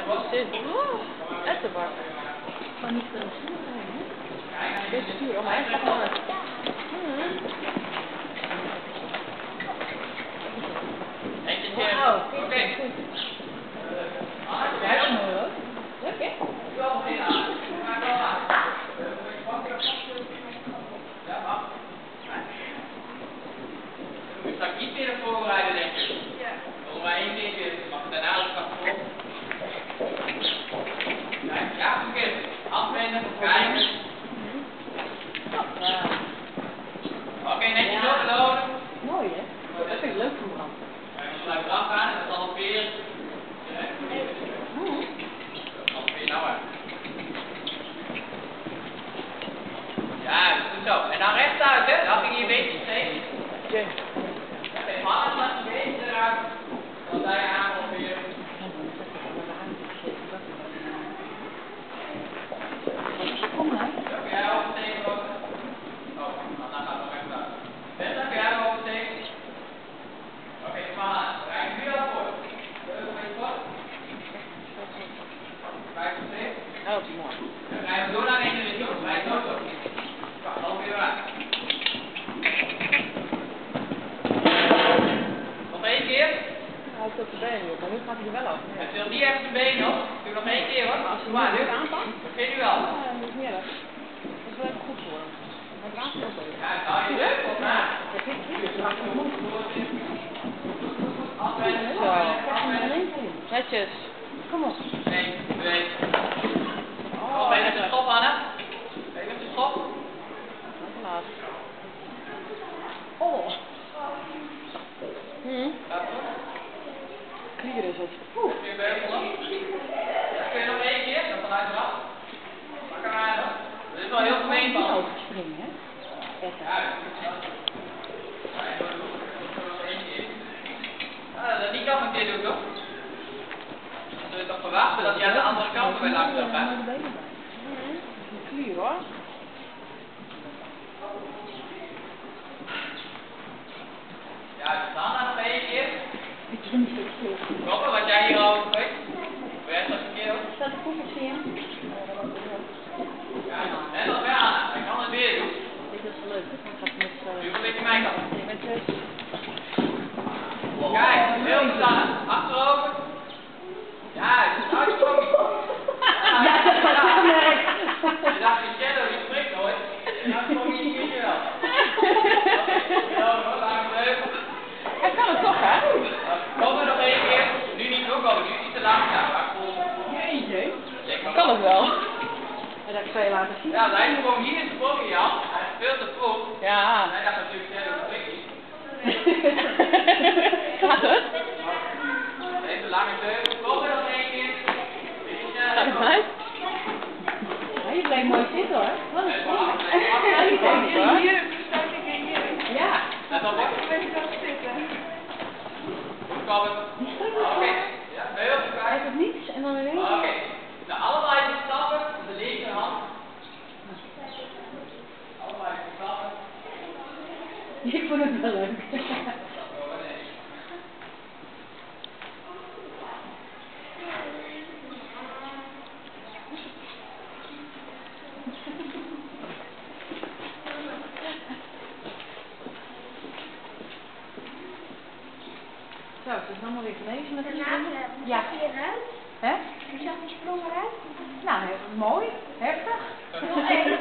Precies. Ettenbak. Gewoon niet veel stuur zijn, hè? Ja, dit is stuur. Maar hij staat gewoon uit. Wauw, Oké. Dat is mooi hoor. Leuk hè? Ik zal iets meer voorbereiden, denk ik. Ja. Nog maar één keer, mag daarna ook nog op. Kijk, ja, oké. Afwenden, kijken. Oké, netjes doorgelopen. Mooi hè? Dat vind ik leuk voor Bram. Even blijven eraf gaan en dan ongeveer. Ongeveer nou maar. Ja, goed zo. En dan rechtuit, hè? Dan ging je een beetje steeds. Even handen laten je benen eruit. Dan sta je aan ongeveer. Kom maar. Dan kun jij oversteken ook. Oh, dan gaat het nog rechtuit. Best dan kun jij hem oversteken. Oké, maar kijk nu al voor. Een beetje voor. 5 steeds. Oh, mooi. Dan ga je door naar één richting. Rijd zo zo. Dan weer aan. Nog één keer. Hij houdt op de benen op, maar nu gaat hij er wel af. Het wil niet echt zijn been op. Doe nog één keer hoor. Als je Maar hem nu. nu aanpakt, Begin nu wel. dat is niet erg. Dat is wel even goed voor hem. Hij draagt heel veel. Ja, hou je leuk op na. Dat is niet draagt hem goed. Afwenden, Zo. afwenden. Netjes. Kom op. 1, 2. Oh, Even de schop, Anne. Even de schop. Laat. Oh. Gaat het goed? Klier is het. Kun je beugelen? Kun je nog één keer? Dan vanuit eraf. Pak hem aan. Dat is wel heel gemeen van. Niet overspringen hè? Echt. Ja, dat niet nog een keer doen, toch? Dan zul je toch verwachten dat hij aan de andere kant weer langs gaat. Ja, de benen bij. Dat is een klier hoor. Ja, dus dan nog één keer. Ik vind het zo stil. Kloppen, wat jij hier al spreekt. Hoe jij dat een keer ook? Staat de koffers in? Ja, en nog weer aan. Hij kan het weer doen. Dit is wel leuk. Dan gaat het met... Nu een beetje mijn kant. met zes. Kijk, heel goed aan. Achterover. Ja, dat is uitsprong. Ja, dat was het gemerkt. Je dacht, die shadow die spreekt nooit. En dan sprong je niet meer wel. Zo, hoor, laat hem leuk. Hij kan het toch, hè? Kom er nog één keer. Nu niet doorkomen, nu iets te langzaam. Maar vol. Jeetje. Kan het wel. En dat kan je laten zien. Ja, hij sprong hier in sprong, Jan. Hij is veel te vroeg. Ja. Hij dacht natuurlijk, shadow spreekt niet. Gaat het? Even lange teug. Kom er nog één keer. Gaat het uit? Ja, je blijft mooi zitten hoor. Wat een Hier, hier. Ja. En dan wordt het een beetje zo zitten. Goed komen. Die straks Oké. Ja, heel goed. Hij heeft niets en dan weer één. Oké. Nou, allebei de stappen op de linkerhand. Allebei de stappen. Ik vond het wel leuk. Zo, het is allemaal weer genezen met die sprongen. Ja. Hè? Hoe zag die sprong eruit? Nou, mooi, heftig. Nog één.